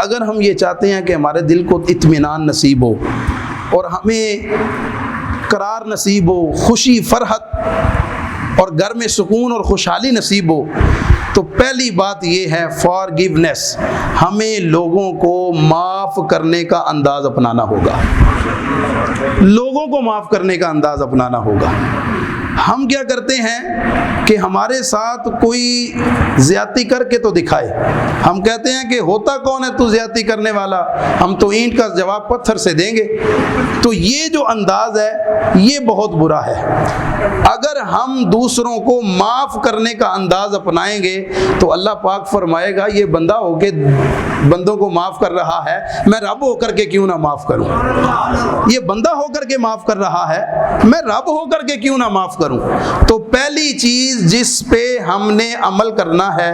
اگر ہم یہ چاہتے ہیں کہ ہمارے دل کو اطمینان نصیب ہو اور ہمیں قرار نصیب ہو، خوشی فرحت اور گھر میں سکون اور خوشحالی نصیب ہو، تو پہلی بات یہ ہے فارگیونیس، ہمیں لوگوں کو معاف کرنے کا انداز اپنانا ہوگا، لوگوں کو معاف کرنے کا انداز اپنانا ہوگا۔ ہم کیا کرتے ہیں کہ ہمارے ساتھ کوئی زیادتی کر کے تو دکھائے، ہم کہتے ہیں کہ ہوتا کون ہے تو زیادتی کرنے والا، ہم تو اینٹ کا جواب پتھر سے دیں گے۔ تو یہ جو انداز ہے یہ بہت برا ہے۔ اگر ہم دوسروں کو معاف کرنے کا انداز اپنائیں گے تو اللہ پاک فرمائے گا یہ بندہ ہو کے بندوں کو معاف کر رہا ہے، میں رب ہو کر کے کیوں نہ معاف کروں؟ یہ بندہ ہو کر کے معاف کر رہا ہے، میں رب ہو کر کے کیوں نہ معاف کروں؟ تو پہلی چیز جس پہ ہم نے عمل کرنا ہے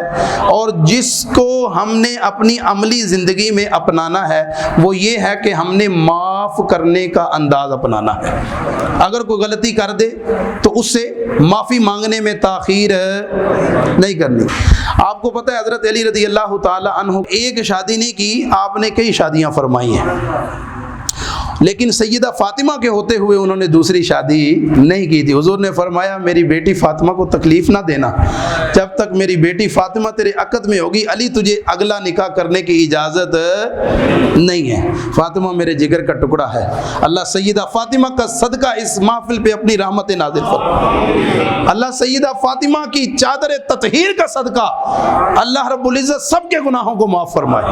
اور جس کو ہم نے اپنی عملی زندگی میں اپنانا ہے وہ یہ ہے کہ ہم نے معاف کرنے کا انداز اپنانا ہے۔ اگر کوئی غلطی کر دے تو اس سے معافی مانگنے میں تاخیر نہیں کرنی۔ آپ کو پتہ ہے حضرت علی رضی اللہ تعالی عنہ ایک شادی نہیں کی، آپ نے کئی شادیاں فرمائی ہیں، لیکن سیدہ فاطمہ کے ہوتے ہوئے انہوں نے دوسری شادی نہیں کی تھی۔ حضور نے فرمایا میری بیٹی فاطمہ کو تکلیف نہ دینا، جب تک میری بیٹی فاطمہ تیرے عقد میں ہوگی علی تجھے اگلا نکاح کرنے کی اجازت نہیں ہے۔ فاطمہ میرے جگر کا ٹکڑا ہے، اللہ سیدہ فاطمہ کا صدقہ اس محفل پہ اپنی رحمت نازل فرمائے، اللہ سیدہ فاطمہ کی چادر تطہیر کا صدقہ اللہ رب العزت سب کے گناہوں کو معاف فرمائے۔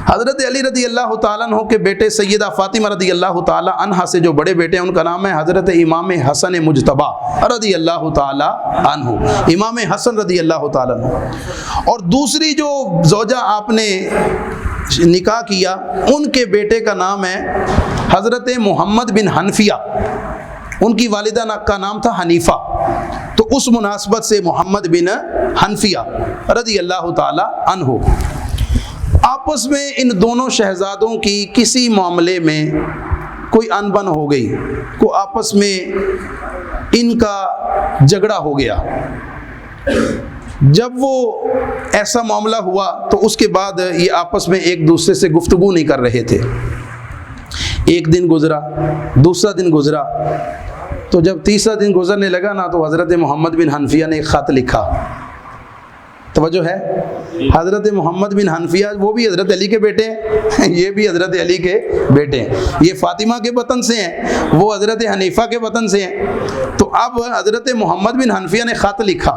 حضرت علی رضی اللہ تعالیٰ عنہ کے بیٹے سیدہ فاطمہ رضی اللہ تعالیٰ عنہ سے جو بڑے بیٹے ہیں ان کا نام ہے حضرت امام حسن مجتبی رضی اللہ تعالیٰ عنہ، امام حسن رضی اللہ تعالیٰ عنہ۔ اور دوسری جو زوجہ آپ نے نکاح کیا ان کے بیٹے کا نام ہے حضرت محمد بن حنفیہ، ان کی والدہ کا نام تھا حنیفہ، تو اس مناسبت سے محمد بن حنفیہ رضی اللہ تعالیٰ عنہ۔ آپس میں ان دونوں شہزادوں کی کسی معاملے میں کوئی انبن ہو گئی، کو آپس میں ان کا جھگڑا ہو گیا۔ جب وہ ایسا معاملہ ہوا تو اس کے بعد یہ آپس میں ایک دوسرے سے گفتگو نہیں کر رہے تھے۔ ایک دن گزرا، دوسرا دن گزرا، تو جب تیسرا دن گزرنے لگا نا تو حضرت محمد بن حنفیہ نے ایک خط لکھا۔ توجہ ہے، حضرت محمد بن حنفیہ وہ بھی حضرت علی کے بیٹے ہیں، یہ بھی حضرت علی کے بیٹے ہیں، یہ فاطمہ کے وطن سے ہیں، وہ حضرت حنیفہ کے وطن سے ہیں۔ تو اب حضرت محمد بن حنفیہ نے خط لکھا،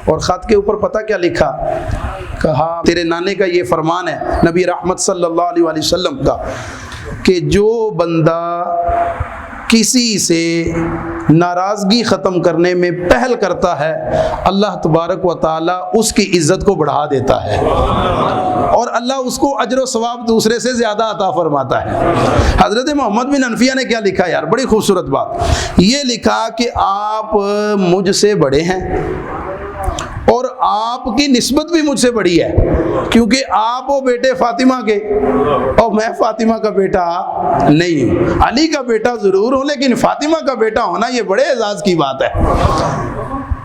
اور خط کے اوپر پتہ کیا لکھا؟ کہا تیرے نانے کا یہ فرمان ہے نبی رحمت صلی اللہ علیہ وآلہ وسلم کا کہ جو بندہ کسی سے ناراضگی ختم کرنے میں پہل کرتا ہے اللہ تبارک و تعالی اس کی عزت کو بڑھا دیتا ہے اور اللہ اس کو اجر و ثواب دوسرے سے زیادہ عطا فرماتا ہے۔ حضرت محمد بن حنفیہ نے کیا لکھا یار، بڑی خوبصورت بات، یہ لکھا کہ آپ مجھ سے بڑے ہیں اور آپ کی نسبت بھی مجھ سے بڑی ہے، کیونکہ آپ وہ بیٹے فاطمہ کے اور میں فاطمہ کا بیٹا نہیں ہوں، علی کا بیٹا ضرور ہوں لیکن فاطمہ کا بیٹا ہونا یہ بڑے اعزاز کی بات ہے۔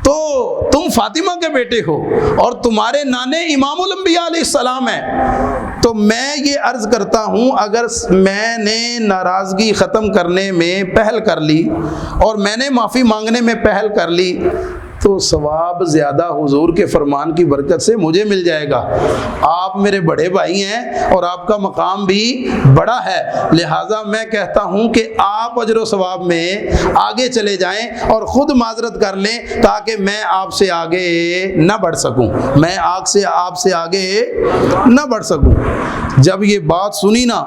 تو تم فاطمہ کے بیٹے ہو اور تمہارے نانے امام الانبیاء علیہ السلام ہیں، تو میں یہ عرض کرتا ہوں اگر میں نے ناراضگی ختم کرنے میں پہل کر لی اور میں نے معافی مانگنے میں پہل کر لی تو ثواب زیادہ حضور کے فرمان کی برکت سے مجھے مل جائے گا۔ آپ میرے بڑے بھائی ہیں اور آپ کا مقام بھی بڑا ہے، لہٰذا میں کہتا ہوں کہ آپ اجر و ثواب میں آگے چلے جائیں اور خود معذرت کر لیں تاکہ میں آپ سے آگے نہ بڑھ سکوں، میں آپ سے آگے نہ بڑھ سکوں۔ جب یہ بات سنی نا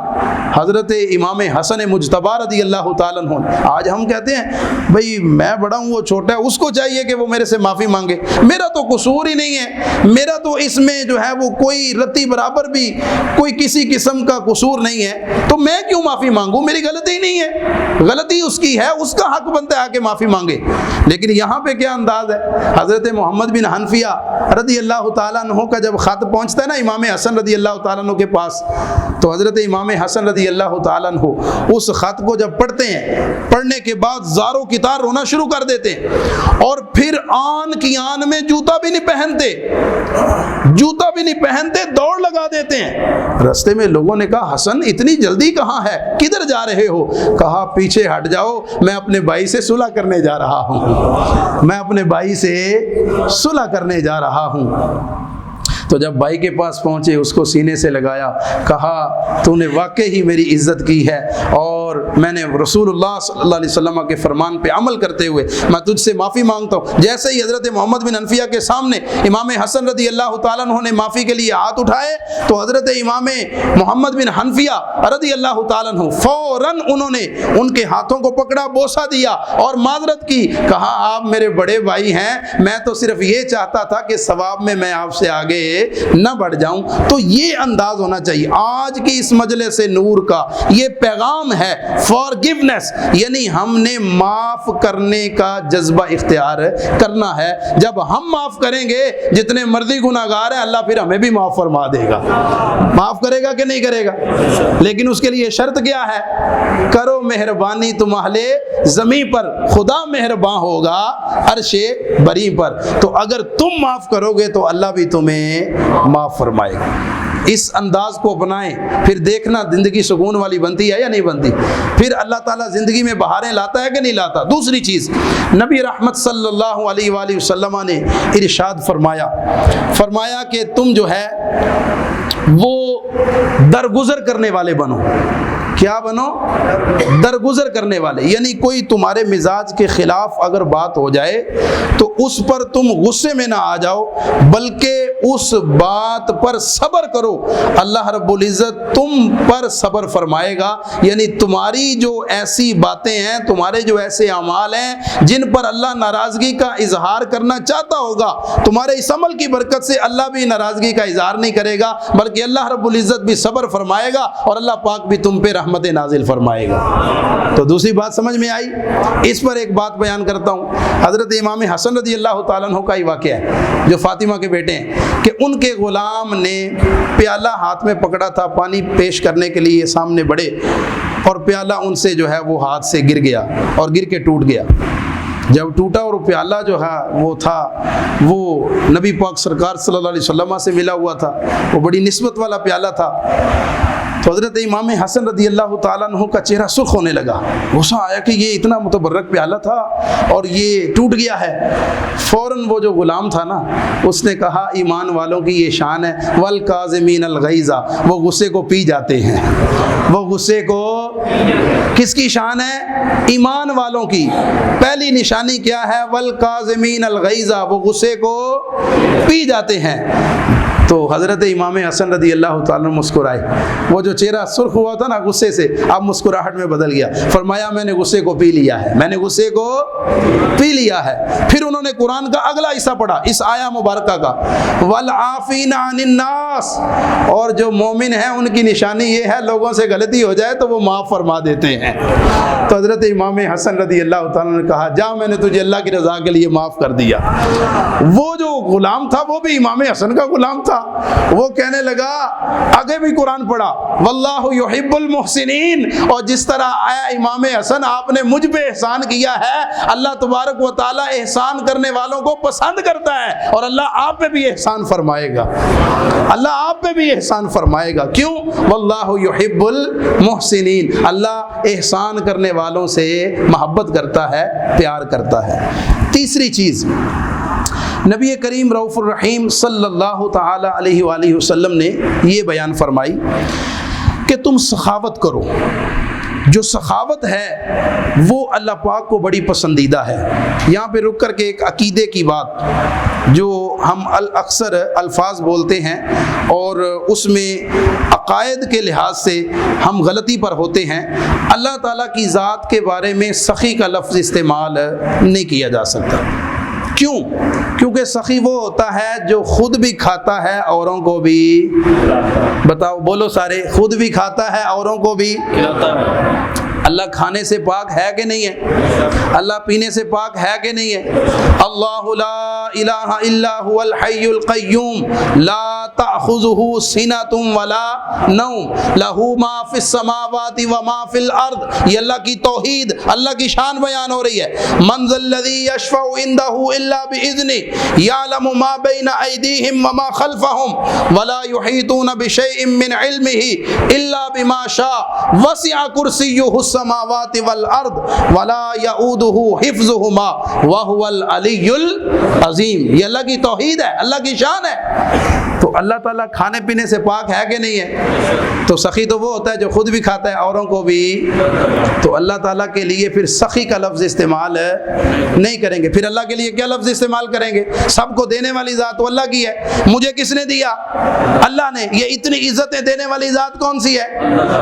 حضرت امام حسن مجتبی رضی اللہ تعالیٰ عنہ، آج ہم کہتے ہیں بھئی میں بڑا ہوں وہ چھوٹا ہے، اس کو چاہیے کہ وہ میرے سے معافی مانگے، میرا تو قصور ہی نہیں ہے، میرا تو اس میں جو ہے وہ کوئی رتی برابر بھی کوئی کسی قسم کا قصور نہیں ہے، تو میں کیوں معافی مانگوں، میری غلطی نہیں ہے، غلطی اس کی ہے، اس کا حق بنتا ہے آ کے معافی مانگے۔ لیکن یہاں پہ کیا انداز ہے، حضرت محمد بن حنفیہ رضی اللہ تعالیٰ عنہ کا جب خط پہنچتا ہے نا امام حسن رضی اللہ تعالیٰ عنہ کے پاس، تو حضرت امام حسن رضی رضی اللہ تعالیٰ عنہ اس خط کو جب پڑھتے ہیں، پڑھنے کے بعد زاروں کی طرح رونا شروع کر دیتے ہیں، اور پھر آن کی آن میں جوتا بھی نہیں پہنتے دوڑ لگا دیتے ہیں۔ راستے میں لوگوں نے کہا حسن اتنی جلدی کہاں ہے، کدھر جا رہے ہو؟ کہا پیچھے ہٹ جاؤ، میں اپنے بھائی سے صلح کرنے جا رہا ہوں، میں اپنے بھائی سے صلح کرنے جا رہا ہوں۔ تو جب بھائی کے پاس پہنچے اس کو سینے سے لگایا، کہا تو نے واقعی ہی میری عزت کی ہے، اور میں نے رسول اللہ صلی اللہ علیہ وسلم کے فرمان پہ عمل کرتے ہوئے میں تجھ سے معافی مانگتا ہوں۔ جیسے ہی حضرت محمد بن حنفیہ کے سامنے امام حسن رضی اللہ تعالیٰ عنہ نے معافی کے لیے ہاتھ اٹھائے تو حضرت امام محمد بن حنفیہ رضی اللہ تعالیٰ عنہ فوراً انہوں نے ان کے ہاتھوں کو پکڑا، بوسہ دیا اور معذرت کی، کہا آپ میرے بڑے بھائی ہیں، میں تو صرف یہ چاہتا تھا کہ ثواب میں آپ سے آگے نہ بڑھ جاؤں۔ تو یہ انداز ہونا چاہیے۔ آج کی اس مجلس نور کا یہ پیغام ہے فارگیونیس، یعنی ہم نے معاف کرنے کا جذبہ اختیار کرنا ہے۔ جب ہم معاف کریں گے جتنے مرضی گناہگار ہیں، اللہ پھر ہمیں بھی معاف فرما دے گا۔ معاف کرے گا کہ نہیں کرے گا؟ لیکن اس کے لیے شرط کیا ہے؟ کرو مہربانی تم اہل زمین پر، خدا مہربان ہوگا عرش بری پر۔ تو اگر تم معاف کرو گے تو اللہ بھی تمہیں معاف فرمائے گا۔ اس انداز کو اپنائیں، پھر دیکھنا زندگی سکون والی بنتی ہے یا نہیں بنتی، پھر اللہ تعالیٰ زندگی میں بہاریں لاتا ہے کہ نہیں لاتا۔ دوسری چیز، نبی رحمت صلی اللہ علیہ وآلہ وسلم نے ارشاد فرمایا کہ تم جو ہے وہ درگزر کرنے والے بنو۔ کیا بنو؟ درگزر کرنے والے، یعنی کوئی تمہارے مزاج کے خلاف اگر بات ہو جائے تو اس پر تم غصے میں نہ آ جاؤ، بلکہ اس بات پر صبر کرو، اللہ رب العزت تم پر صبر فرمائے گا۔ یعنی تمہاری جو ایسی باتیں ہیں، تمہارے جو ایسے اعمال ہیں جن پر اللہ ناراضگی کا اظہار کرنا چاہتا ہوگا، تمہارے اس عمل کی برکت سے اللہ بھی ناراضگی کا اظہار نہیں کرے گا، بلکہ اللہ رب العزت بھی صبر فرمائے گا اور اللہ پاک بھی تم پہ رحمت نازل فرمائے گا۔ تو دوسری بات سمجھ میں آئی؟ اس پر ایک بات بیان کرتا ہوں۔ حضرت امام حسن رضی اللہ تعالیٰ عنہ کا ہی واقعہ ہے، جو فاطمہ کے بیٹے ہیں، کہ ان کے غلام نے پیالہ ہاتھ میں پکڑا تھا پانی پیش کرنے کے لیے، سامنے بڑے، اور پیالہ ان سے جو ہے وہ ہاتھ سے گر گیا اور گر کے ٹوٹ گیا۔ جب ٹوٹا اور پیالہ جو ہے وہ تھا، وہ نبی پاک سرکار صلی اللہ علیہ وسلم سے ملا ہوا تھا، وہ بڑی نسبت والا پیالہ تھا۔ تو حضرت امام حسن رضی اللہ تعالیٰ عنہ کا چہرہ سرخ ہونے لگا، غصہ آیا کہ یہ اتنا متبرک پیالہ تھا اور یہ ٹوٹ گیا ہے۔ فوراً وہ جو غلام تھا نا، اس نے کہا ایمان والوں کی یہ شان ہے، والکاظمین الغیظ، وہ غصے کو پی جاتے ہیں۔ وہ غصے کو، کس کی شان ہے؟ ایمان والوں کی۔ پہلی نشانی کیا ہے؟ والکاظمین الغیظ، وہ غصے کو پی جاتے ہیں۔ تو حضرت امام حسن رضی اللہ تعالیٰ مسکرائے، وہ جو چہرہ سرخ ہوا تھا نا غصے سے، اب مسکراہٹ میں بدل گیا، فرمایا میں نے غصے کو پی لیا ہے، میں نے غصے کو پی لیا ہے۔ پھر انہوں نے قرآن کا اگلا حصہ پڑھا، اس آیہ مبارکہ کا، والعافین عن الناس، اور جو مومن ہیں ان کی نشانی یہ ہے لوگوں سے غلطی ہو جائے تو وہ معاف فرما دیتے ہیں۔ تو حضرت امام حسن رضی اللہ تعالیٰ نے کہا جا میں نے تجھے اللہ کی رضا کے لیے معاف کر دیا۔ وہ جو غلام تھا وہ بھی امام حسن کا غلام تھا، وہ کہنے لگا، آگے بھی قرآن پڑھا، واللہ یحب المحسنین، اور جس طرح آیا امام حسن آپ نے مجھ پہ احسان کیا ہے، اللہ تبارک و تعالیٰ احسان کرنے والوں کو پسند کرتا ہے، اور اللہ آپ پہ بھی احسان فرمائے گا، اللہ آپ پہ بھی احسان فرمائے گا۔ کیوں؟ واللہ یحب المحسنین، اللہ احسان کرنے والوں سے محبت کرتا ہے، پیار کرتا ہے۔ تیسری چیز، نبی کریم رؤوف الرحیم صلی اللہ تعالی علیہ وآلہ وسلم نے یہ بیان فرمائی کہ تم سخاوت کرو۔ جو سخاوت ہے وہ اللہ پاک کو بڑی پسندیدہ ہے۔ یہاں پہ رک کر کے ایک عقیدے کی بات، جو ہم اکثر الفاظ بولتے ہیں اور اس میں عقائد کے لحاظ سے ہم غلطی پر ہوتے ہیں، اللہ تعالیٰ کی ذات کے بارے میں سخی کا لفظ استعمال نہیں کیا جا سکتا۔ کیوں؟ کیونکہ سخی وہ ہوتا ہے جو خود بھی کھاتا ہے اوروں کو بھی، بتاؤ بولو سارے، خود بھی کھاتا ہے اوروں کو بھی کھلاتا ہے۔ اللہ کھانے سے پاک ہے کہ نہیں ہے؟ اللہ پینے سے پاک ہے کہ نہیں ہے؟ اللہ لا الہ الا هو الحی القیوم لا تأخذہ سنۃ ولا نوم لہ ما فی السماوات و ما فی الارض. یہ اللہ کی توحید، اللہ کی شان بیان ہو رہی ہے. من ذا الذی یشفع عندہ الا بإذنہ یعلم ما بین ایدیہم وما خلفہم ولا یحیطون بشیء من علمہ الا بما شاء وسع کرسیہ السماوات والارض ولا یؤودہ حفظہما وہو العلی العظیم. یہ اللہ کی توحید ہے، اللہ کی شان ہے. تو اللہ تعالیٰ کھانے پینے سے پاک ہے کہ نہیں ہے؟ تو سخی تو وہ ہوتا ہے جو خود بھی کھاتا ہے اوروں کو بھی. تو اللہ تعالیٰ کے لیے پھر سخی کا لفظ استعمال نہیں کریں گے. پھر اللہ کے لیے کیا لفظ استعمال کریں گے؟ سب کو دینے والی ذات تو اللہ کی ہے. مجھے کس نے دیا؟ اللہ نے. یہ اتنی عزتیں دینے والی ذات کون سی ہے؟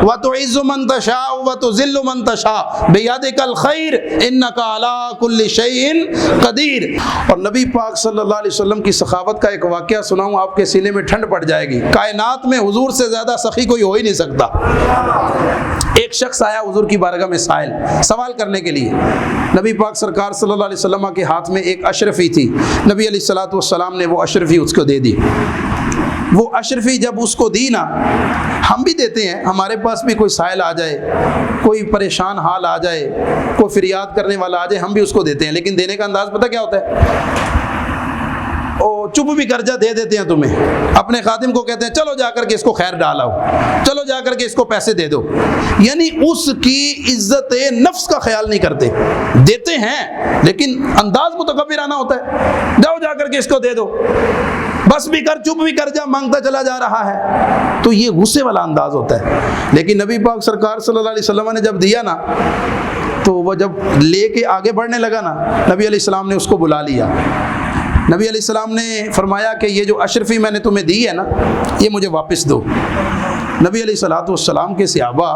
وَتُعِزُّ مَن تَشَاءُ وَتُذِلُّ مَن تَشَاءُ بِيَدِكَ الْخَيْرُ إِنَّكَ عَلَىٰ كُلِّ شَيْءٍ قَدِيرٌ. اور نبی پاک صلی اللہ علیہ وسلم کی سخاوت کا ایک واقعہ سناؤں، آپ کے سینے میں ٹھنڈ پڑ جائے گی. کائنات میں حضور سے زیادہ سخی کوئی ہو ہی نہیں سکتا. ایک شخص آیا حضور کی بارگاہ میں سوال کرنے کے لیے. نبی پاک سرکار صلی اللہ علیہ وسلم کے ہاتھ میں ایک اشرفی تھی. نبی علیہ الصلوۃ والسلام نے وہ اشرفی اس کو دے دی. وہ اشرفی جب اس کو دی نا، ہم بھی دیتے ہیں. ہمارے پاس بھی کوئی سائل آ جائے، کوئی پریشان حال آ جائے، کوئی فریاد کرنے والا آ جائے، ہم بھی اس کو دیتے ہیں. لیکن دینے کا انداز پتہ کیا ہوتا ہے؟ چپ بھی کر جا، دے دیتے ہیں تمہیں. اپنے خادم کو کہتے ہیں چلو جا کر کے اس کو خیر ڈالاؤ، چلو جا کر کے اس کو پیسے دے دو. یعنی اس کی عزت نفس کا خیال نہیں کرتے. دیتے ہیں لیکن انداز متکبرانہ ہوتا ہے. جاؤ جا کر کے اس کو دے دو، بس بھی کر، چپ بھی کر جا، مانگتا چلا جا رہا ہے. تو یہ غصے والا انداز ہوتا ہے. لیکن نبی پاک سرکار صلی اللہ علیہ وسلم نے جب دیا نا، تو وہ جب لے کے آگے بڑھنے لگا نا، نبی علیہ السلام نے اس کو بلا لیا. نبی علیہ السلام نے فرمایا کہ یہ جو اشرفی میں نے تمہیں دی ہے نا، یہ مجھے واپس دو. نبی علیہ الصلوۃ والسلام کے صحابہ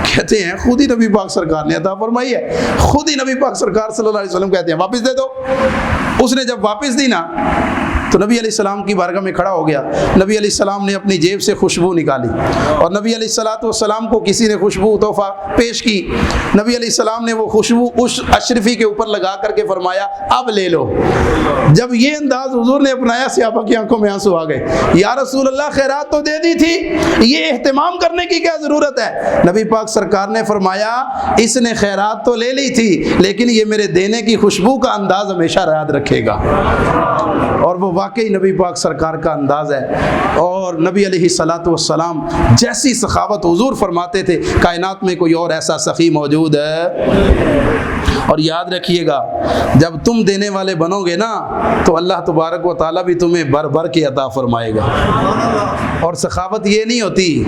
کہتے ہیں خود ہی نبی پاک سرکار نے عطا فرمائی ہے. خود ہی نبی پاک سرکار صلی اللہ علیہ وسلم کہتے ہیں واپس دے دو. اس نے جب واپس دی نا، تو نبی علیہ السلام کی بارگاہ میں کھڑا ہو گیا. نبی علیہ السلام نے اپنی جیب سے خوشبو نکالی اور نبی علیہ الصلوۃ والسلام کو کسی نے خوشبو تحفہ پیش کی. نبی علیہ السلام نے وہ خوشبو اس اشرفی کے اوپر لگا کر کے فرمایا اب لے لو. جب یہ انداز حضور نے اپنایا، صحابہ کی آنکھوں میں آنسو آ گئے. یا رسول اللہ، خیرات تو دے دی تھی، یہ اہتمام کرنے کی کیا ضرورت ہے؟ نبی پاک سرکار نے فرمایا اس نے خیرات تو لے لی تھی، لیکن یہ میرے دینے کی خوشبو کا انداز ہمیشہ یاد رکھے گا. اور وہ واقعی نبی پاک سرکار کا انداز ہے. اور نبی علیہ الصلوۃ والسلام جیسی سخاوت حضور فرماتے تھے، کائنات میں کوئی اور ایسا سخی موجود ہے؟ اور یاد رکھیے گا، جب تم دینے والے بنو گے نا، تو اللہ تبارک و تعالیٰ بھی تمہیں بھر بھر کے عطا فرمائے گا. اور سخاوت یہ نہیں ہوتی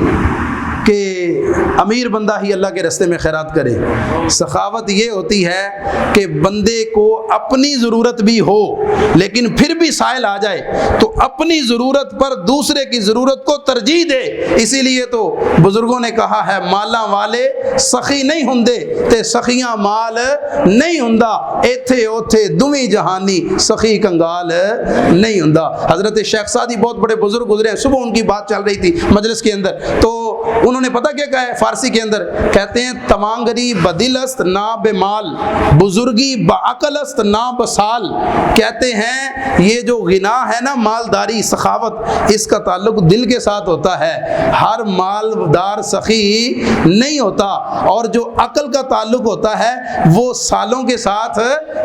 کہ امیر بندہ ہی اللہ کے راستے میں خیرات کرے. سخاوت یہ ہوتی ہے کہ بندے کو اپنی ضرورت بھی ہو لیکن پھر بھی سائل آ جائے تو اپنی ضرورت پر دوسرے کی ضرورت کو ترجیح دے. اسی لیے تو بزرگوں نے کہا ہے مالاں والے سخی نہیں ہوندے تے سخیاں مال نہیں ہوندا، ایتھے اوتھے دویں جہانی سخی کنگال نہیں ہوندا. حضرت شیخ سعدی بہت بڑے بزرگ گزرے ہیں. صبح ان کی بات چل رہی تھی مجلس کے اندر، تو انہوں نے پتہ کیا کہا ہے فارسی کے اندر؟ کہتے ہیں تمانگری بدل است نا بمال، بزرگی بعقل است نا بسال. کہتے ہیں یہ جو غنا ہے نا، مالداری، سخاوت، اس کا تعلق دل کے ساتھ ہوتا ہے. ہر مالدار سخی نہیں ہوتا. اور جو عقل کا تعلق ہوتا ہے وہ سالوں کے ساتھ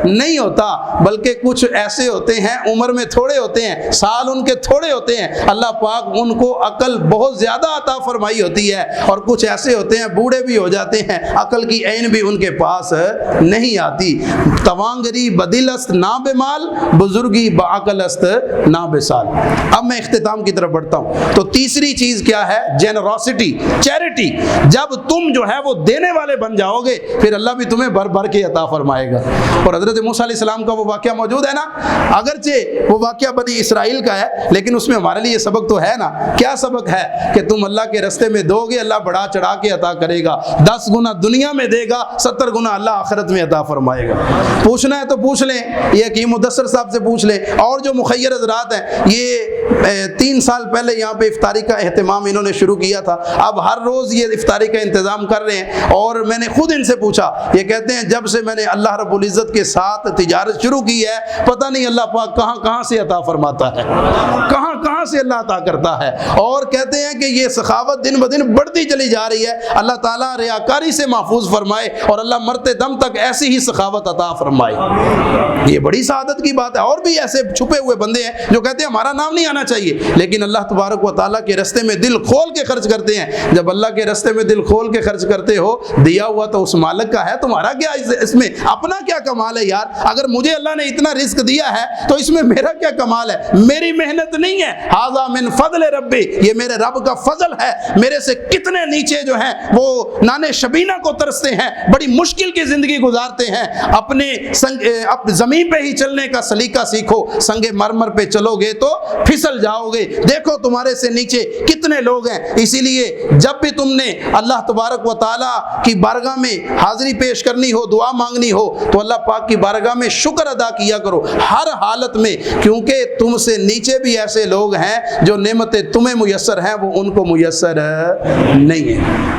نہیں ہوتا، بلکہ کچھ ایسے ہوتے ہیں عمر میں تھوڑے ہوتے ہیں، سال ان کے تھوڑے ہوتے ہیں، اللہ پاک ان کو عقل بہت زیادہ عطا فرمائی ہوتی ہے. اور کچھ ایسے ہوتے ہیں بوڑھے بھی ہو جاتے ہیں، عقل کی عین بھی ان کے پاس نہیں آتی. توانگری بدل است نا بمال، بزرگی بعقل است نا بسال. اب میں اختتام کی طرف بڑھتا ہوں. تو تیسری چیز کیا ہے؟ Generosity, charity. جب تم جو ہے وہ دینے والے بن جاؤ گے، پھر اللہ بھی تمہیں بھر بھر کے عطا فرمائے گا. اور حضرت موسیٰ علیہ السلام کا وہ واقعہ موجود ہے نا، اگرچہ وہ واقعہ بنی اسرائیل کا ہے لیکن اس میں ہمارے لیے سبق تو ہے نا. کیا سبق ہے؟ کہ تم اللہ کے راستے میں دو گے، اللہ بڑھا چڑھا کے عطا کرے گا. 10 گنا دنیا میں دے گا، 70 گنا اللہ آخرت میں عطا فرمائے گا. پوچھنا ہے تو پوچھ لیں، یہ حکیم مدثر صاحب سے پوچھ لیں. اور جو مخیر حضرات ہیں، یہ 3 سال پہلے یہاں پہ افطاری کا اہتمام انہوں نے شروع کیا تھا. اب ہر روز یہ افطاری کا انتظام کر رہے ہیں. اور میں نے خود ان سے پوچھا، یہ کہتے ہیں جب سے میں نے اللہ رب العزت کے ساتھ تجارت شروع کی ہے، پتہ نہیں اللہ پاک کہاں کہاں سے عطا فرماتا ہے، کہاں کہاں سے اللہ عطا کرتا ہے. اور کہتے ہیں کہ یہ سخاوت دن بدن بڑھتی چلی جا رہی ہے. اللہ تعالیٰ ریاکاری سے محفوظ فرمائے اور اللہ مرتے دم تک ایسی ہی سخاوت عطا فرمائے. یہ بڑی سعادت کی بات ہے. اور بھی ایسے چھپے ہوئے بندے ہیں جو کہتے ہیں ہمارا نام نہیں آنا چاہیے, لیکن اللہ تبارک و تعالیٰ کے راستے میں دل کھول کے خرچ کرتے ہیں. جب اللہ کے راستے میں دل کھول کے خرچ کرتے ہو, دیا ہوا تو اس مالک کا ہے, تمہارا کیا اس میں اپنا کیا کمال ہے یار. اگر مجھے اللہ نے اتنا رزق دیا ہے تو اس میں میرا کیا کمال ہے, میری محنت نہیں ہے. ھذا من فضل ربی, یہ میرے رب کا فضل ہے. میرے سے کتنے نیچے جو ہیں وہ نانے شبینہ کو ترستے ہیں, بڑی مشکل کی زندگی گزارتے ہیں. اپنے زمین پہ ہی چلنے کا سلیقہ سیکھو, سنگ مرمر پہ چلو گے تو پھسل جاؤ گے. دیکھو تمہارے سے نیچے کتنے لوگ ہیں. اسی لیے جب بھی تم نے اللہ تبارک و تعالیٰ کی بارگاہ میں حاضری پیش کرنی ہو, دعا مانگنی ہو, تو اللہ پاک کی بارگاہ میں شکر ادا کیا کرو ہر حالت میں, کیونکہ تم سے نیچے بھی ایسے لوگ ہیں جو نعمتیں تمہیں میسر ہیں وہ ان کو میسر نہیں ہیں.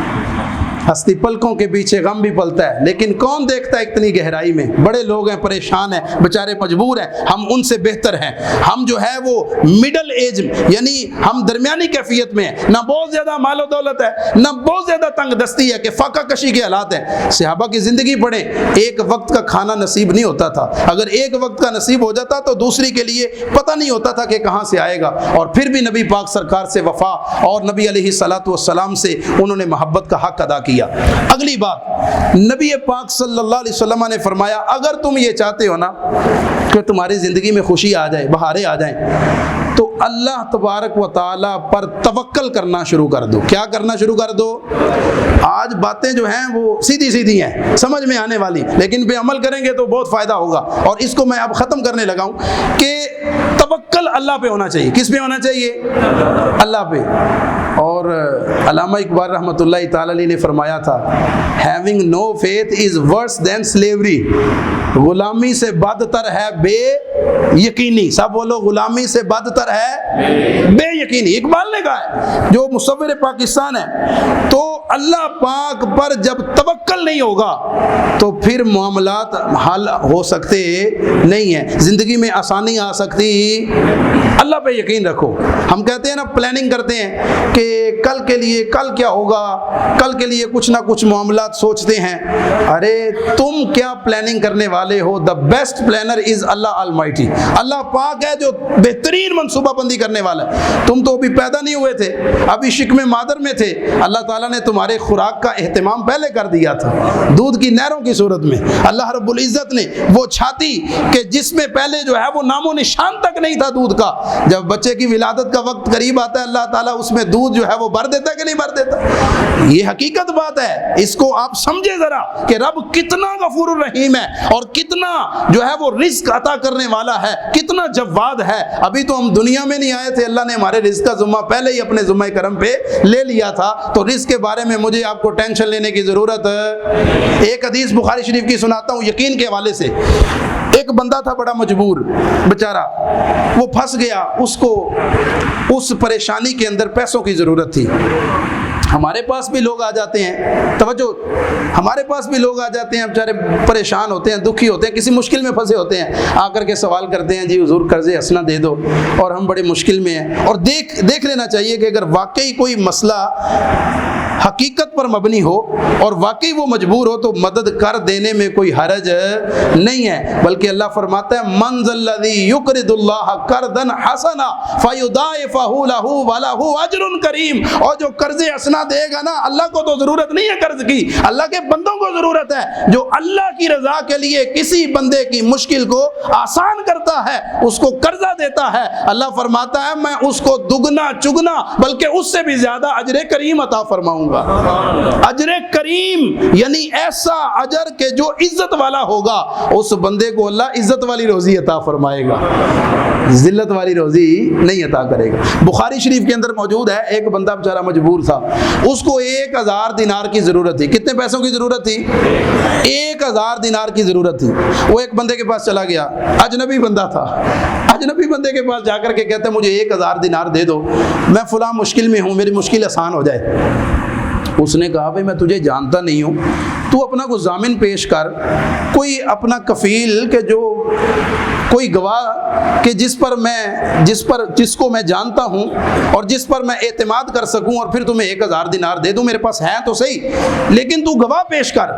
ہستی پلکوں کے پیچھے غم بھی پلتا ہے, لیکن کون دیکھتا ہے اتنی گہرائی میں. بڑے لوگ ہیں, پریشان ہیں, بیچارے مجبور ہیں. ہم ان سے بہتر ہیں. ہم جو ہے وہ مڈل ایج یعنی ہم درمیانی کیفیت میں ہیں. نہ بہت زیادہ مال و دولت ہے, نہ بہت زیادہ تنگ دستی ہے کہ فاقہ کشی کے حالات ہیں. صحابہ کی زندگی پڑھیں, ایک وقت کا کھانا نصیب نہیں ہوتا تھا. اگر ایک وقت کا نصیب ہو جاتا تو دوسری کے لیے پتہ نہیں ہوتا تھا کہ کہاں سے آئے گا. اور پھر بھی نبی پاک سرکار سے وفا اور نبی علیہ الصلوۃ والسلام سے انہوں نے محبت کا حق ادا کیا. اگلی بات, نبی پاک صلی اللہ علیہ وسلم نے فرمایا اگر تم یہ چاہتے ہو نا کہ تمہاری زندگی میں خوشی آ جائے, بہاریں آ جائیں, تو اللہ تبارک و تعالیٰ پر توکل کرنا شروع کر دو. کیا کرنا شروع کر دو؟ آج باتیں جو ہیں وہ سیدھی سیدھی ہیں, سمجھ میں آنے والی, لیکن پہ عمل کریں گے تو بہت فائدہ ہوگا. اور اس کو میں اب ختم کرنے لگا ہوں کہ توکل اللہ پہ ہونا چاہیے. کس پہ ہونا چاہیے؟ اللہ پہ. اور علامہ اقبال رحمۃ اللہ تعالی علیہ نے فرمایا تھا, having no faith is worse than slavery. غلامی سے بدتر ہے بے یقینی. سب بولو, غلامی سے بدتر ہے بے یقینی. اقبال نے کہا ہے, جو مصور پاکستان ہے. تو اللہ پاک پر جب توکل نہیں ہوگا تو پھر معاملات حل ہو سکتے نہیں ہیں, زندگی میں آسانی آ سکتی. اللہ پہ یقین رکھو. ہم کہتے ہیں نا, پلاننگ کرتے ہیں کہ کل کے لیے کل کیا ہوگا, کل کے لیے کچھ نہ کچھ معاملات سوچتے ہیں. ارے تم کیا پلاننگ کرنے والے ہو؟ دا بیسٹ پلانر از اللہ آلمائٹی. اللہ پاک ہے جو بہترین منصوبہ بندی کرنے والا ہے. تم تو ابھی پیدا نہیں ہوئے تھے, ابھی شکم مادر میں تھے. اللہ تعالیٰ نے تمہارے خوراک کا اہتمام پہلے کر دیا تھا, دودھ کی نہروں کی صورت میں. اللہ رب العزت نے وہ چھاتی کہ جس میں پہلے جو ہے وہ نام و نشان تک نہیں تھا دودھ کا, جب بچے کی ولادت کا وقت قریب آتا ہے اللہ تعالیٰ اس میں دودھ جو ہے وہ بھر دیتا ہے کہ نہیں بھر دیتا. یہ حقیقت بات ہے, اس کو آپ سمجھے ذرا کہ رب کتنا غفور الرحیم ہے اور کتنا جو ہے وہ رزق عطا کرنے والا ہے, کتنا جواد ہے. ابھی تو ہم دنیا میں نہیں آئے تھے, اللہ نے ہمارے رزق کا ذمہ پہلے ہی اپنے ذمہ کرم پہ لے لیا تھا. تو رزق کے بارے میں مجھے آپ کو ٹینشن لینے کی ضرورت ہے. ایک حدیث بخاری شریف کی سناتا ہوں یقین کے حوالے سے. ایک بندہ تھا بڑا مجبور بیچارہ, وہ پھنس گیا, اس کو اس پریشانی کے اندر پیسوں کی ضرورت تھی. ہمارے پاس بھی لوگ آ جاتے ہیں, توجہ, ہمارے پاس بھی لوگ آ جاتے ہیں, بیچارے پریشان ہوتے ہیں, دکھی ہوتے ہیں, کسی مشکل میں پھنسے ہوتے ہیں, آ کر کے سوال کرتے ہیں جی حضور قرض حسنہ دے دو, اور ہم بڑے مشکل میں ہیں. اور دیکھ لینا چاہیے کہ اگر واقعی کوئی مسئلہ حقیقت پر مبنی ہو اور واقعی وہ مجبور ہو تو مدد کر دینے میں کوئی حرج نہیں ہے. بلکہ اللہ فرماتا ہے من ذا الذی یقرض اللہ قرضا حسنا فیضاعفہ لہ ولہ اجر کریم. اور جو قرض حسنہ دے گا نا, اللہ کو تو ضرورت نہیں ہے قرض کی, اللہ کے بندوں کو ضرورت ہے. جو اللہ کی رضا کے لیے کسی بندے کی مشکل کو آسان کرتا ہے, اس کو قرضہ دیتا ہے, اللہ فرماتا ہے میں اس کو دگنا چگنا بلکہ اس سے بھی زیادہ اجر کریم عطا فرماؤں گا. اجر کریم یعنی ایسا اجر کہ جو عزت والا ہوگا, اس بندے کو اللہ عزت والی روزی عطا فرمائے گا, ذلت والی روزی نہیں عطا کرے گا. بخاری شریف کے اندر موجود ہے, ایک بندہ بیچارہ مجبور تھا, اس کو 1000 دینار کی ضرورت تھی. کتنے پیسوں کی ضرورت تھی؟ 1000 دینار کی ضرورت تھی. وہ ایک بندے کے پاس چلا گیا, اجنبی بندہ تھا, اجنبی بندے کے پاس جا کر کے کہتے ہیں مجھے 1000 دینار دے دو, میں فلاں مشکل میں ہوں, میری مشکل آسان ہو جائے. اس نے کہا بھائی میں تجھے جانتا نہیں ہوں, تو اپنا کوئی ضامن پیش کر, کوئی اپنا کفیل کہ جو کوئی گواہ کہ جس کو میں جانتا ہوں اور جس پر میں اعتماد کر سکوں، اور پھر تمہیں 1000 دینار دے دوں، میرے پاس ہے تو صحیح، لیکن تو گواہ پیش کر۔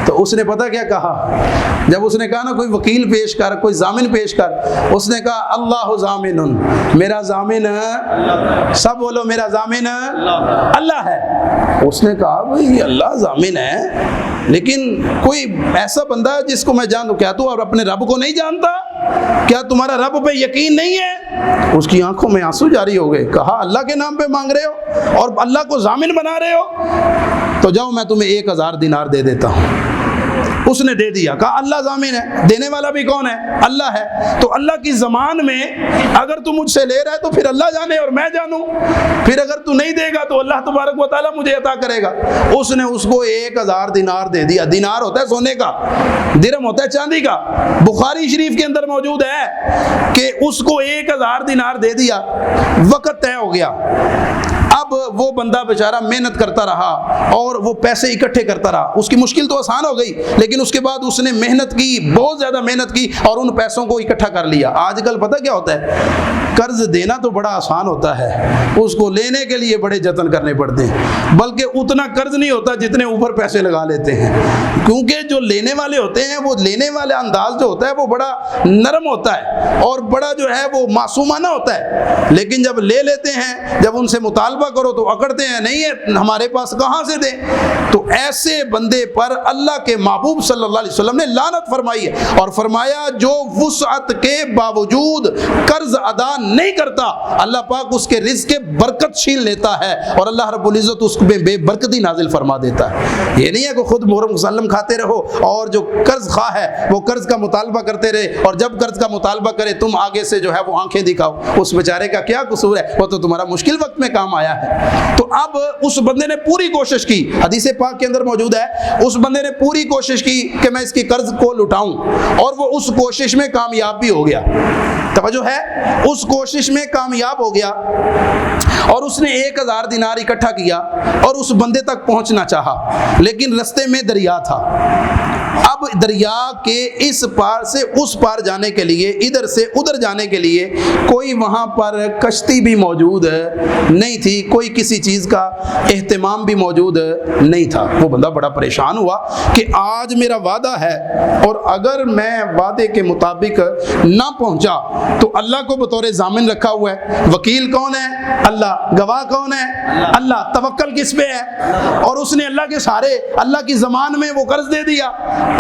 تو اس نے پتہ کیا کہا؟ جب اس نے کہا نا کوئی وکیل پیش کر، کوئی ضامن پیش کر، اس نے کہا اللہ ضامن، میرا ضامن، سب بولو میرا ضامن اللہ ہے۔ اس نے کہا بھئی اللہ ضامن ہے، لیکن کوئی ایسا بندہ ہے جس کو میں جانوں، کیا تو اور اپنے رب کو نہیں جانتا؟ کیا تمہارا رب پہ یقین نہیں ہے؟ اس کی آنکھوں میں آنسو جاری ہو گئے۔ کہا اللہ کے نام پہ مانگ رہے ہو اور اللہ کو ضامن بنا رہے ہو؟ تو جاؤ میں تمہیں 1000 دینار دے دیتا ہوں۔ اس نے دے دیا، کہا اللہ ضامن ہے، دینے والا بھی کون ہے؟ اللہ ہے۔ تو اللہ کی زمان میں اگر تو مجھ سے لے رہا ہے تو پھر اللہ جانے اور میں جانوں، پھر اگر تو نہیں دے گا تو اللہ تبارک و تعالیٰ مجھے عطا کرے گا۔ اس نے اس کو 1000 دینار دے دیا۔ دینار ہوتا ہے سونے کا، درہم ہوتا ہے چاندی کا۔ بخاری شریف کے اندر موجود ہے کہ اس کو 1000 دینار دے دیا۔ وقت طے ہو گیا، اب وہ بندہ بیچارہ محنت کرتا رہا اور وہ پیسے اکٹھے کرتا رہا۔ اس کی مشکل تو آسان ہو گئی، لیکن اس کے بعد اس نے محنت کی، بہت زیادہ محنت کی اور ان پیسوں کو اکٹھا کر لیا۔ آج کل پتہ کیا ہوتا ہے؟ قرض دینا تو بڑا آسان ہوتا ہے، اس کو لینے کے لیے بڑے جتن کرنے پڑتے ہیں، بلکہ اتنا قرض نہیں ہوتا جتنے اوپر پیسے لگا لیتے ہیں، کیونکہ جو لینے والے ہوتے ہیں وہ لینے والا انداز جو ہوتا ہے وہ بڑا نرم ہوتا ہے اور بڑا جو ہے وہ معصومانہ ہوتا ہے، لیکن جب لے لیتے ہیں، جب ان سے مطالبہ کرو تو اکڑتے ہیں، نہیں ہے ہمارے پاس کہاں سے دیں۔ تو ایسے بندے پر اللہ کے محبوب صلی اللہ علیہ وسلم نے لعنت فرمائی ہے اور فرمایا جو وسعت کے باوجود قرض ادا نہیں کرتا، اللہ پاک اس کے رزق کے برکت چھین لیتا ہے اور اللہ رب العزت اس پہ بے برکتی نازل فرما دیتا ہے۔ یہ نہیں ہے کہ خود محرم مسلم کھاتے رہو اور جو قرض خواہ ہے وہ قرض کا مطالبہ کرتے رہے، اور جب قرض کا مطالبہ کرے تم آگے سے جو ہے وہ آنکھیں دکھاؤ۔ اس بیچارے کا کیا قصور ہے؟ وہ تو تمہارا مشکل وقت میں کام آیا ہے۔ تو اب اس بندے نے پوری کوشش کی، حدیث پاک کے اندر موجود ہے، اس بندے نے پوری کوشش کی کہ میں اس کی قرض کو لٹاؤں، اور وہ اس کوشش میں کامیاب بھی ہو گیا۔ توجہ ہے، اس کوشش میں کامیاب ہو گیا اور اس نے 1000 دینار اکٹھا کیا اور اس بندے تک پہنچنا چاہا، لیکن رستے میں دریا تھا۔ اب دریا کے اس پار سے اس پار جانے کے لیے، ادھر سے ادھر جانے کے لیے کوئی وہاں پر کشتی بھی موجود نہیں تھی، کوئی کسی چیز کا اہتمام بھی موجود نہیں تھا۔ وہ بندہ بڑا پریشان ہوا کہ آج میرا وعدہ ہے اور اگر میں وعدے کے مطابق نہ پہنچا تو اللہ کو بطور ضامن رکھا ہوا ہے۔ وکیل کون ہے؟ اللہ۔ گواہ کون ہے؟ اللہ۔ توکل کس پہ ہے؟ اور اس نے اللہ کے سارے، اللہ کی زمان میں وہ قرض دے دیا۔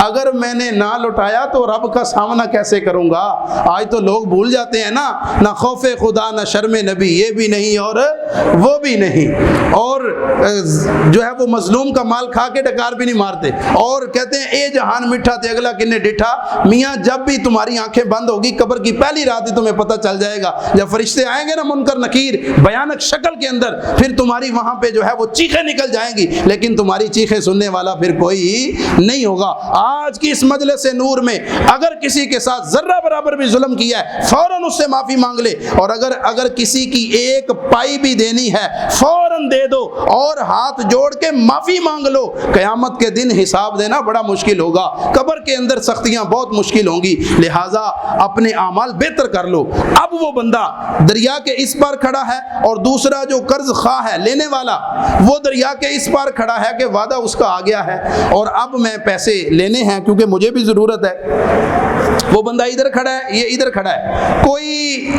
اگر میں نے نہ لوٹایا تو رب کا سامنا کیسے کروں گا؟ آج تو لوگ بھول جاتے ہیں نا، نہ خوف خدا نہ شرم نبی، یہ بھی نہیں اور وہ بھی نہیں، اور جو ہے وہ مظلوم کا مال کھا کے ڈکار بھی نہیں مارتے، اور کہتے ہیں اے جہان میٹھا تے اگلا کنے ڈٹھا۔ میاں جب بھی تمہاری آنکھیں بند ہوگی قبر کی پہلی رات ہی تمہیں پتہ چل جائے گا، جب فرشتے آئیں گے نا منکر نکیر بھیانک شکل کے اندر، پھر تمہاری وہاں پہ جو ہے وہ چیخیں نکل جائیں گی، لیکن تمہاری چیخیں سننے والا پھر کوئی نہیں ہوگا۔ آج کی اس مجلس نور میں اگر کسی کے ساتھ ذرہ برابر بھی ظلم کیا ہے فوراً اس سے معافی مانگ لے، اور اگر کسی کی ایک پائی بھی دینی ہے فوراً دے دو اور ہاتھ جوڑ کے معافی مانگ لو۔ قیامت کے دن حساب دینا بڑا مشکل ہوگا، قبر کے اندر سختیاں بہت مشکل ہوں گی، لہٰذا اپنے اعمال بہتر کر لو۔ اب وہ بندہ دریا کے اس پار کھڑا ہے اور دوسرا جو قرض خواہ ہے لینے والا وہ دریا کے اس پار کھڑا ہے کہ وعدہ اس کا آ گیا ہے اور اب میں پیسے لینے ہیں کیونکہ مجھے بھی ضرورت ہے۔ وہ بندہ ادھر کھڑا ہے، یہ ادھر کھڑا ہے، کوئی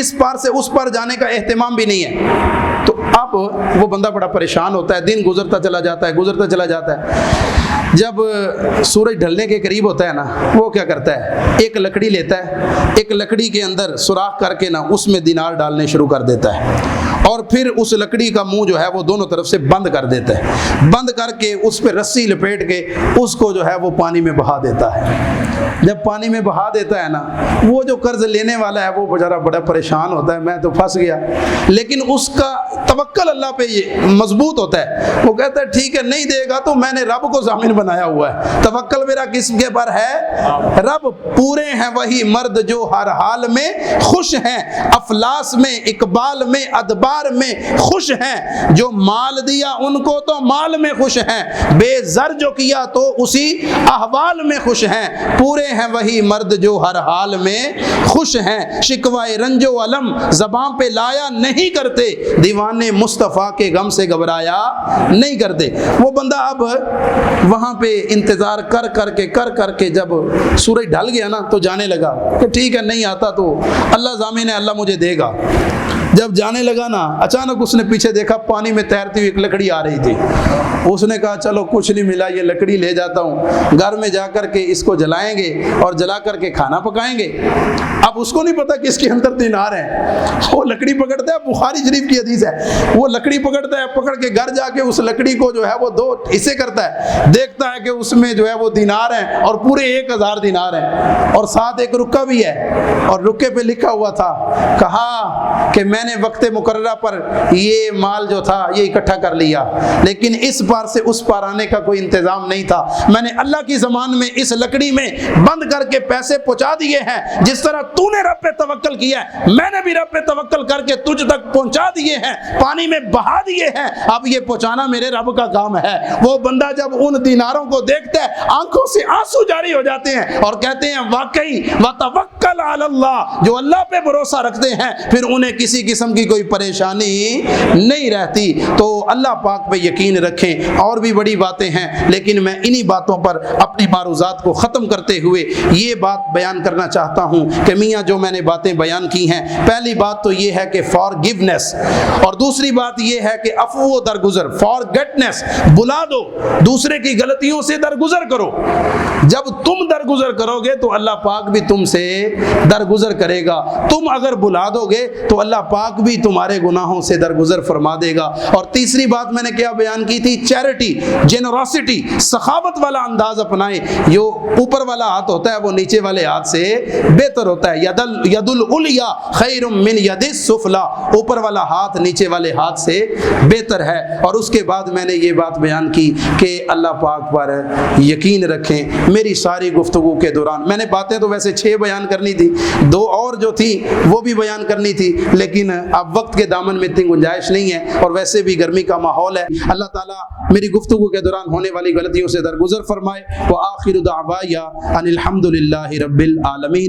اس پار سے اس پار جانے کا اہتمام بھی نہیں ہے۔ تو اب وہ بندہ بڑا پریشان ہوتا ہے، دن گزرتا چلا جاتا ہے۔ جب سورج ڈھلنے کے قریب ہوتا ہے نا، وہ کیا کرتا ہے، ایک لکڑی لیتا ہے، ایک لکڑی کے اندر سوراخ کر کے نا اس میں دینار ڈالنے شروع کر دیتا ہے، اور پھر اس لکڑی کا منہ جو ہے وہ دونوں طرف سے بند کر دیتا ہے، بند کر کے اس پہ رسی لپیٹ کے اس کو جو ہے وہ پانی میں بہا دیتا ہے۔ جب پانی میں بہا دیتا ہے نا، وہ جو قرض لینے والا ہے وہ بیچارہ بڑا پریشان ہوتا ہے، میں تو پھنس گیا، لیکن اس کا توکل اللہ پہ یہ مضبوط ہوتا ہے، وہ کہتا ہے ٹھیک ہے نہیں دے گا تو میں نے رب کو ضامن بنایا ہوا ہے، توکل میرا کس کے پر ہے؟ رب۔ پورے ہیں وہی مرد جو ہر حال میں خوش ہیں، افلاس میں، اقبال میں، ادبار کردار میں خوش ہیں، جو مال دیا ان کو تو مال میں خوش ہیں، بے زر جو کیا تو اسی احوال میں خوش ہیں، پورے ہیں وہی مرد جو ہر حال میں خوش ہیں، شکوائے رنج و علم زبان پہ لایا نہیں کرتے، دیوانے مصطفیٰ کے غم سے گھبرایا نہیں کرتے۔ وہ بندہ اب وہاں پہ انتظار کر کے جب سورج ڈھل گیا نا تو جانے لگا کہ ٹھیک ہے نہیں آتا تو اللہ ضامن ہے، اللہ مجھے دے گا۔ جب جانے لگا نا اچانک اس نے پیچھے دیکھا پانی میں تیرتی ہوئی ایک لکڑی آ رہی تھی۔ اس نے کہا چلو کچھ نہیں ملا، یہ لکڑی لے جاتا ہوں، گھر میں جا کر کے اس کو جلائیں گے اور جلا کر کے کھانا پکائیں گے۔ اب اس کو نہیں پتا کہ اس کے اندر دینار ہیں، وہ لکڑی پکڑتا ہے، بخاری شریف کی حدیث ہے، وہ لکڑی پکڑتا ہے، پکڑ کے گھر جا کے اس لکڑی کو جو ہے وہ 2 حصے کرتا ہے، دیکھتا ہے کہ اس میں جو ہے وہ دینار ہیں اور پورے 1000 دینار ہیں اور ساتھ ایک رکہ بھی ہے، اور رکے پہ لکھا ہوا تھا، کہا کہ میں نے وقت مقررہ پر یہ مال جو تھا یہ اکٹھا کر لیا، لیکن اس پار سے اس پار آنے کا کوئی انتظام نہیں تھا، میں نے اللہ کی زمان میں اس لکڑی میں بند کر کے پیسے پہنچا دیے ہیں، جس طرح تو نے رب پہ توکل کیا ہے میں نے بھی رب پہ توکل کر کے تجھ تک پہنچا دیے ہیں، پانی میں بہا دیے ہیں، اب یہ پہنچانا میرے رب کا کام ہے۔ وہ بندہ جب ان دیناروں کو دیکھتا ہے آنکھوں سے آنسو جاری ہو جاتے ہیں اور کہتے ہیں واقعی وتوکل علی اللہ، جو اللہ پہ بھروسہ رکھتے ہیں پھر انہیں کسی قسم کی کوئی پریشانی نہیں رہتی۔ تو اللہ پاک پہ یقین رکھیں، اور بھی بڑی باتیں ہیں لیکن میں انہی باتوں پر اپنی معروضات کو ختم کرتے ہوئے یہ بات بیان کرنا چاہتا ہوں کہ میاں جو میں نے باتیں بیان کی ہیں، پہلی بات تو یہ ہے کہ فارگیونیس، اور دوسری بات یہ ہے کہ عفو و درگزر، فارگیٹنیس، بلا دو، دوسرے کی غلطیوں سے درگزر کرو۔ جب تم درگزر کرو گے تو اللہ پاک بھی تم سے درگزر کرے گا، تم اگر بلا دو گے تو اللہ پاک بھی تمہارے گناہوں سے درگزر فرما دے گا۔ اور تیسری بات میں نے کیا بیان کی تھی؟ چیریٹی، جنراسٹی، سخاوت والا انداز اپنائیں، جو اوپر والا ہاتھ ہوتا ہے وہ نیچے والے ہاتھ سے بہتر ہوتا ہے، ید العلیٰ خیر من ید السفلی، اوپر والا ہاتھ نیچے والے ہاتھ سے بہتر ہے۔ اور اس کے بعد میں نے یہ بات بیان کی کہ اللہ پاک پر یقین رکھیں۔ میری ساری گفتگو کے دوران میں نے باتیں تو ویسے 6 بیان کرنی تھی، 2 اور جو تھی وہ بھی بیان کرنی تھی، لیکن اب وقت کے دامن میں اتنی گنجائش نہیں ہے اور ویسے بھی گرمی کا ماحول ہے۔ اللہ تعالیٰ میری گفتگو کے دوران ہونے والی غلطیوں سے درگزر فرمائے۔ وآخر دعوایا ان الحمد للہ رب العالمین۔